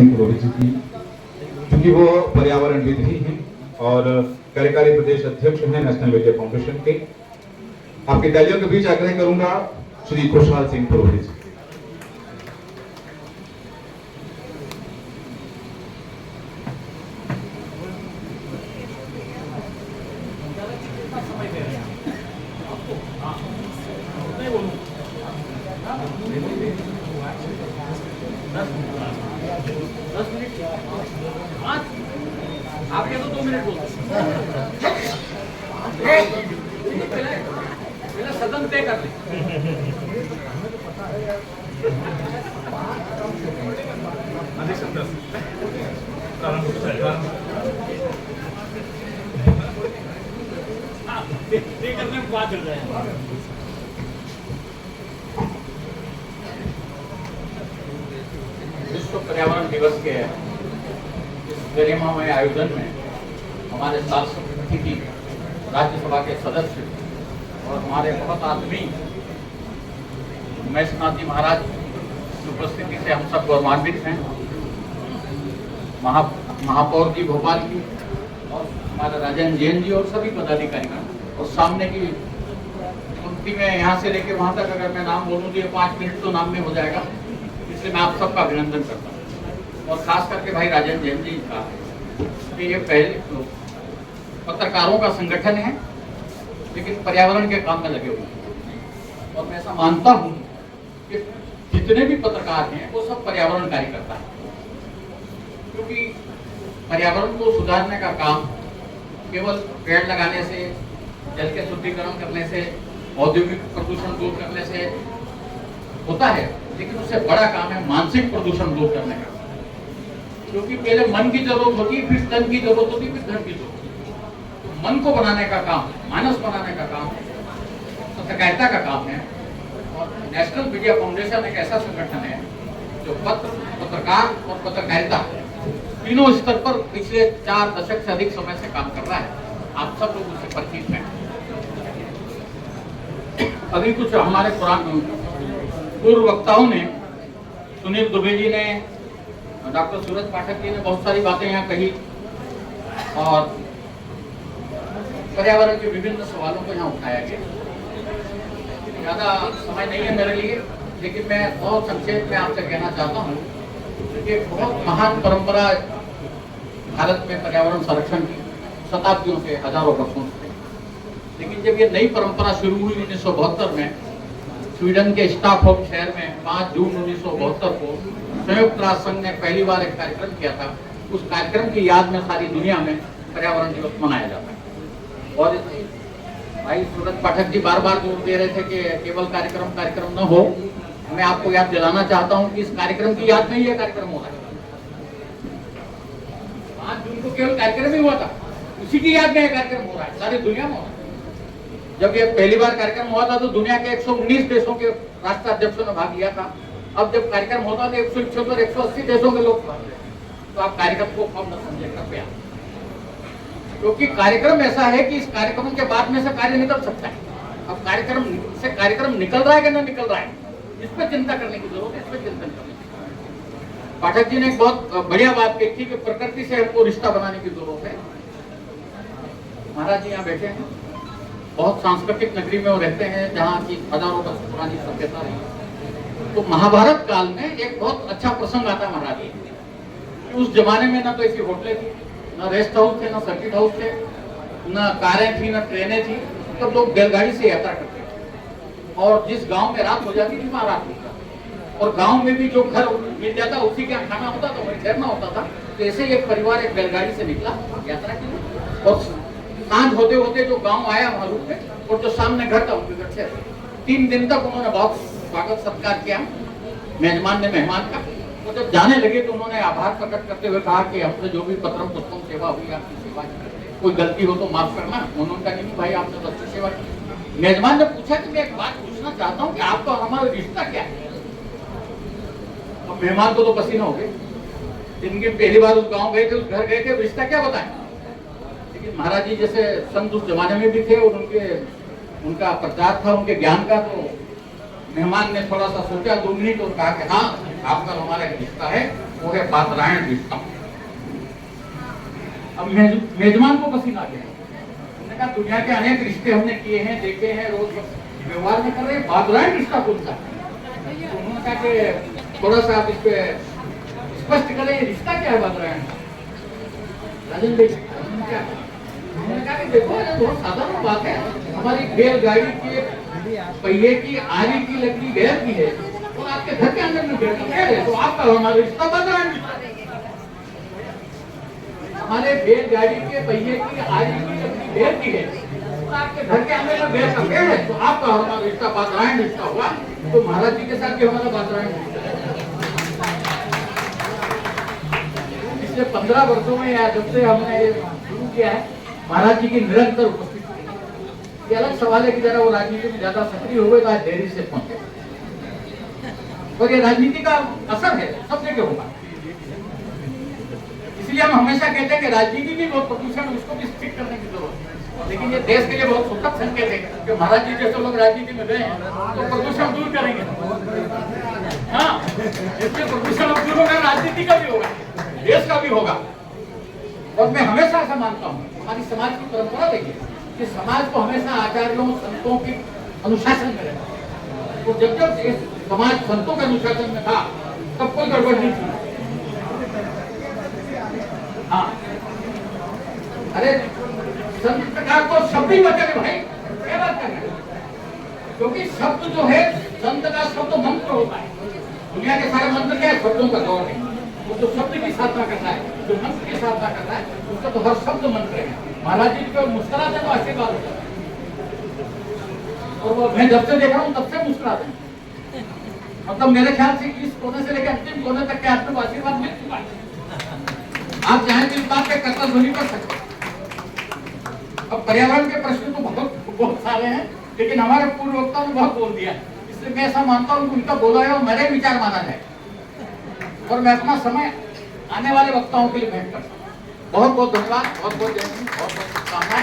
पुरोहित जी की, क्योंकि वो पर्यावरणविद ही हैं और कार्यकारी प्रदेश अध्यक्ष हैं नेशनल मीडिया फाउंडेशन के। आपके तालियों के बीच आग्रह करूंगा श्री खुशहाल सिंह पुरोहित जी। आप ये तो 2 मिनट बोल पहले सदन तय कर ले। करने में बात चल रहा है। विश्व पर्यावरण दिवस के इस गरिमामय आयोजन में हमारे सांस्कृतिक की राज्यसभा के सदस्य और हमारे बहुत आदमी महेशनाथ जी महाराज की उपस्थिति से हम सब गौरवान्वित हैं। महापौर जी भोपाल की और हमारे राजेंद्र जैन जी और सभी पदाधिकारीगण और सामने की पंक्ति में यहाँ से लेकर वहाँ तक अगर मैं नाम बोलूँ तो ये 5 मिनट तो नाम में हो जाएगा, इसलिए मैं आप सबका अभिनंदन करता हूँ। और खास करके भाई राजेंद्र जैन जी का कि ये पहले पत्रकारों का संगठन है लेकिन पर्यावरण के काम में लगे हुए हैं और मैं ऐसा मानता हूँ कि जितने भी पत्रकार हैं वो सब पर्यावरण कार्यकर्ता है, क्योंकि पर्यावरण को सुधारने का काम केवल पेड़ लगाने से, जल के शुद्धिकरण करने से, औद्योगिक प्रदूषण दूर करने से होता है, लेकिन उससे बड़ा काम है मानसिक प्रदूषण दूर करने का। क्योंकि पहले मन की जरूरत होती है, फिर तन की जरूरत होती है, फिर धन की जरूरत होती है। तो मन को बनाने का काम, मानस बनाने का काम पत्रकारिता का काम है। और नेशनल मीडिया फाउंडेशन एक ऐसा संगठन है जो पत्रकार और पत्रकारिता तीनों स्तर पर पिछले 4 दशक से अधिक समय से काम कर रहा है। आप सब लोग उससे परिचित हैं। अभी कुछ हमारे पूर्व वक्ताओं ने, सुनील दुबे जी ने, डॉक्टर सूरज पाठक जी ने बहुत सारी बातें यहाँ कही और पर्यावरण के विभिन्न सवालों को यहाँ उठाया गया। ज्यादा समय नहीं है मेरे लिए, लेकिन मैं बहुत संक्षेप में आपसे कहना चाहता हूँ कि बहुत महान परंपरा भारत में पर्यावरण संरक्षण की शताब्दियों से, हजारों वर्षों से। लेकिन जब ये नई परंपरा शुरू हुई 1972 में स्वीडन के स्टॉकहोम शहर में 5 जून 1972 को संयुक्त राष्ट्र संघ ने पहली बार एक कार्यक्रम किया था। उस कार्यक्रम की याद में सारी दुनिया में पर्यावरण दिवस मनाया जाता है। और भाई सूरज पाठक जी बार बार जोर दे रहे थे कि केवल कार्यक्रम न हो। मैं आपको याद दिलाना चाहता हूं कि इस कार्यक्रम की याद में ही यह कार्यक्रम हो रहा है। 5 जून को केवल कार्यक्रम ही हुआ था, उसी की याद में यह कार्यक्रम हो रहा है, सारी दुनिया में हो रहा है। जब ये पहली बार कार्यक्रम हुआ था तो दुनिया के 119 देशों के राष्ट्राध्यक्षों ने भाग लिया था। अब जब कार्यक्रम होता है तो 171 180 देशों के लोग भाग रहे हैं। तो आप कार्यक्रम को कम न समझे कृपया, क्योंकि कार्यक्रम ऐसा है कि इस कार्यक्रम के बाद में से कार्य निकल सकता है। अब कार्यक्रम निकल रहा है कि नहीं निकल रहा है, इस पर चिंता करने की जरूरत है, इस पर चिंतन करने की। पाठक जी ने एक बहुत बढ़िया बात कही थी कि प्रकृति से हमको रिश्ता बनाने की जरूरत है। महाराज जी यहाँ बैठे हैं, बहुत सांस्कृतिक नगरी में वो रहते हैं जहाँ की हजारों वर्ष पुरानी सभ्यता रही। तो महाभारत काल में एक बहुत अच्छा प्रसंग आता है महाराज जी कि उस जमाने में ना तो ऐसी होटलें थी, ना रेस्ट हाउस थे, ना सर्किट हाउस थे, ना कारें थी, ना ट्रेनें थी। तो लोग बैलगाड़ी से यात्रा करते थे और जिस गांव में रात हो जाती थी वहां रात होता था। और गांव में भी जो घर मिल जाता उसी का खाना होता था, वही ठहरना होता था। तो ऐसे ही एक परिवार एक बैलगाड़ी से निकला यात्रा के लिए और सांझ होते होते जो गांव आया वहां रुक गए और जो सामने घर था उनके घर से 3 दिन तक उन्होंने बहुत स्वागत सत्कार किया मेजमान ने मेहमान का। तो जब जाने लगे तो उन्होंने आभार प्रकट करते हुए कहा कि हमसे जो भी पत्रम पुष्पम सेवा हुई आपकी सेवा की, कोई गलती हो तो माफ करना। उन्होंने कहा नहीं भाई आपने तो अच्छी सेवा की। मेजमान ने पूछा कि मैं एक बात पूछना चाहता हूँ कि आपका और हमारा रिश्ता क्या है। अब मेहमान को तो पसीना हो गए, जिनकी पहली बार उस गाँव गए थे, उस घर गए थे, रिश्ता क्या बताएं। लेकिन महाराज जी जैसे संत उस जमाने में भी थे और उनका प्रचार था उनके ज्ञान का। तो मेहमान ने थोड़ा सा सोचा 2 मिनट और कहा कि हाँ आपका हमारा एक रिश्ता है वो है बातरायण रिश्ता। अब मेजमान को पसीना आ गया, हमने कहा दुनिया के अनेक रिश्ते हमने किए हैं, देखे हैं, रोज व्यवहार में कर रहे हैं, बातरायण रिश्ता कौन सा? तो उन्होंने कहा कि थोड़ा सा आप इस पे स्पष्ट करें, रिश्ता क्या है बातरायण? राजन भाई क्या? उन्होंने कहा कि देखो ये बहुत साधारण बात है, हमारी बैलगाड़ी के पहिए की आरी की लकड़ी बैल की है और आपके घर के अंदर में बैल है, तो आपका हमारा रिश्ता बातरायण। हमारे बैलगाड़ी के पहिए की आरी की लकड़ी बैल की है और आपके घर के अंदर में बैल का पेड़ है, तो आपका हमारा रिश्ता बातरायण रिश्ता हुआ। तो महाराज जी के साथ भी हमारा बातरायण रिश्ता है। पिछले 15 वर्षों में या जब से हमने ये शुरू किया है, महाराज जी की निरंतर उपस्थिति। ये अलग सवाल है कि जरा वो राजनीति में ज्यादा सक्रिय हो गए तो आज देरी से पहुंचे, और ये राजनीति का असर है, सब जगह होगा। इसलिए हम हमेशा कहते हैं कि राजनीति भी बहुत प्रदूषण, उसको भी स्थिर करने की जरूरत है। लेकिन ये देश के लिए बहुत सुखद संकेत है कि महाराज जी जैसे लोग राजनीति में गए हैं तो प्रदूषण दूर करेंगे। हाँ, इसलिए प्रदूषण दूर होगा, राजनीति का भी होगा, देश का भी होगा। और मैं हमेशा ऐसा मानता हूँ, हमारी समाज की परंपरा देखिए कि समाज को हमेशा आचार्यों संतों के अनुशासन में रहता। तो जब जब समाज संतों के अनुशासन में था तब कोई गड़बड़ नहीं थी। हाँ, अरे संत का तो शब्द ही वचन है भाई, क्या बात कर रहे हैं? क्योंकि शब्द जो है संत का शब्द मंत्र होता है। दुनिया के सारे मंत्र क्या है? शब्दों का दौर है। वो जो शब्द की साधना करता है, जो मंत्र की साधना करता है, उसका तो हर शब्द मंत्र है। महाराज जी को मुस्कुराते तो आशीर्वाद होता है, और वो मैं जब से देख रहा हूँ तब से मुस्कुराते हैं। मतलब मेरे ख्याल से इस कोने से लेकर अंतिम कोने तक के आपको आशीर्वाद मिल चुका है। आप चाहें तो इस बात पे कर्तव्य ध्वनि कर सकते हैं। अब पर्यावरण के प्रश्न तो बहुत सारे हैं, लेकिन हमारे पूर्व वक्ताओं ने बहुत बोल दिया, इसलिए मैं ऐसा मानता हूँ कि उनका बोला है और मेरे विचार माना जाए, और मैं अपना समय आने वाले वक्ताओं के लिए भेंट करता हूँ। बहुत बहुत धन्यवाद, बहुत बहुत जय हिंद, बहुत बहुत शुभकामनाएं।